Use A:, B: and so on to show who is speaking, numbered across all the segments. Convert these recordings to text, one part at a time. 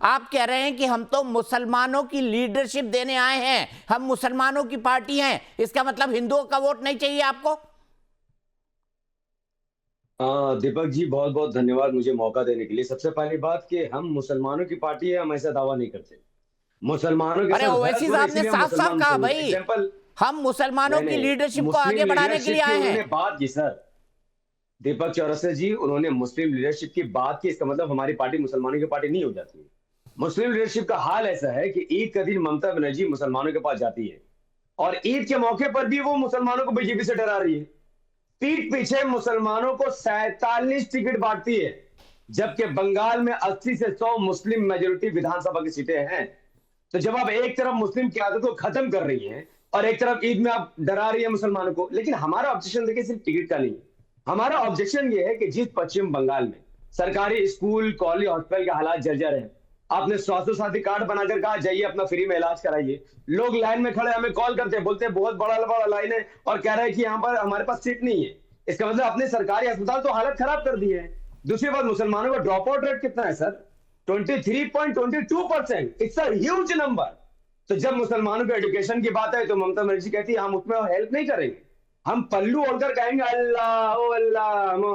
A: आप कह रहे हैं कि हम तो मुसलमानों की लीडरशिप देने आए हैं, हम मुसलमानों की पार्टी हैं, इसका मतलब हिंदुओं का वोट नहीं चाहिए आपको?
B: दीपक जी, बहुत बहुत धन्यवाद मुझे मौका देने के लिए। सबसे पहली बात कि हम मुसलमानों की पार्टी है, हम ऐसा दावा नहीं करते। मुसलमानों के
A: अरे
B: साथ गलत
A: ओवैसी
B: हो रहा है,
A: साहब ने
B: इसीलिए हम
A: साफ साफ
B: मुसलमान
A: कहा,
B: बोल रहे हैं।
A: भाई
B: एग्जाम्पल,
A: हम मुसलमानों की
B: मैंने
A: लीडरशिप को
B: मुस्लिम
A: आगे बढ़ाने के लिए
B: लीडरशिप की
A: आए हैं।
B: उन्होंने बात की सर। दीपक चौरसिया जी, उन्होंने मुस्लिम लीडरशिप की बात की, इसका मतलब हमारी पार्टी मुसलमानों की पार्टी नहीं हो जाती है। मुस्लिम लीडरशिप का हाल ऐसा है कि ईद का दिन ममता बनर्जी मुसलमानों के पास जाती है और ईद के मौके पर भी वो मुसलमानों को बीजेपी से डरा रही है। पीठ पीछे मुसलमानों को 47 टिकट बांटती है, जबकि बंगाल में 80 से 100 मुस्लिम मेजोरिटी विधानसभा की सीटें हैं। तो जब आप एक तरफ मुस्लिम की आदत को खत्म कर रही हैं और एक तरफ ईद में आप डरा रही है मुसलमानों को, लेकिन हमारा ऑब्जेक्शन देखिए सिर्फ टिकट का नहीं है। हमारा ऑब्जेक्शन ये है कि जिस पश्चिम बंगाल में सरकारी स्कूल कॉलेज हॉस्पिटल के हालात जर्जर है, आपने स्वास्थ्य साथी कार्ड बनाकर कहा जाइए अपना फ्री में इलाज कराइए, लोग लाइन में खड़े हमें कॉल करते हैं, बोलते हैं बहुत बड़ा बड़ा लाइन है और कह रहे हैं कि यहाँ पर हमारे पास सीट नहीं है। इसका मतलब अपने सरकारी अस्पताल तो हालत खराब कर दी है। दूसरी बात, मुसलमानों का ड्रॉप आउट रेट कितना है sir? 23.22%। It's a huge number. तो जब मुसलमानों के एजुकेशन की बात है तो ममता बनर्जी कहती है हम उसमें हेल्प नहीं करेंगे। हम पल्लू ओढ़कर कहेंगे अल्लाह ओ अल्लाह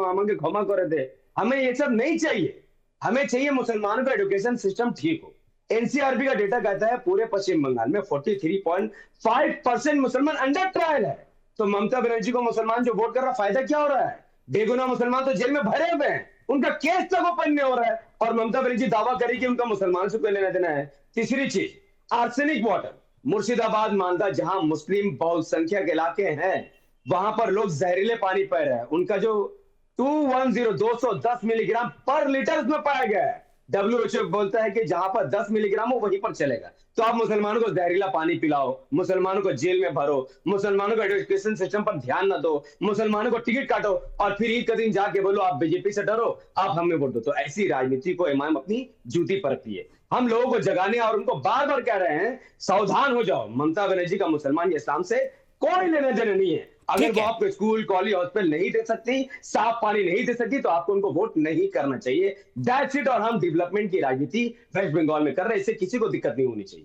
B: हमें क्षमा कर दे। हमें ये सब नहीं चाहिए। हमें चाहिए मुसलमानों का एजुकेशन सिस्टम ठीक हो। एनसीआरबी का डेटा कहता है पूरे पश्चिम बंगाल में 43.5% मुसलमान अंडर ट्रायल है। तो ममता बनर्जी को मुसलमान जो वोट कर रहा, फायदा क्या हो रहा है? बेगुनाह मुसलमान तो जेल में भरे हुए हैं, उनका केस तक ओपन नहीं हो रहा है और ममता बनर्जी दावा करी कि उनका मुसलमान से कोई लेना देना है। तीसरी चीज, आर्सेनिक वाटर। मुर्शिदाबाद मालदा जहां मुस्लिम बहुसंख्यक इलाके हैं, वहां पर लोग जहरीले पानी पी रहे हैं। उनका जो 210 मिलीग्राम पर लीटर उसमें पाया गया है। डब्ल्यूएचओ बोलता है कि जहां पर 10 मिलीग्राम हो वहीं पर चलेगा। तो आप मुसलमानों को जहरीला पानी पिलाओ, मुसलमानों को जेल में भरो, मुसलमानों को एजुकेशन सिस्टम पर ध्यान न दो, मुसलमानों को टिकट काटो और फिर ईद का दिन जाके बोलो आप बीजेपी से डरो, आप हमें वोट दो। तो ऐसी राजनीति को इमाम अपनी जूती परखती है। हम लोगों को जगाने और उनको बार बार कह रहे हैं सावधान हो जाओ, ममता बनर्जी का मुसलमान या इस्लाम से कोई लेने देने नहीं है। अगर
A: ठीक
B: वो
A: है।
B: आपको स्कूल कॉलेज हॉस्पिटल नहीं दे सकती, साफ पानी नहीं दे सकती, तो आपको उनको वोट नहीं करना चाहिए। That's it. और हम डेवलपमेंट की राजनीति वेस्ट बंगाल में कर रहे हैं, इससे किसी को दिक्कत नहीं होनी चाहिए।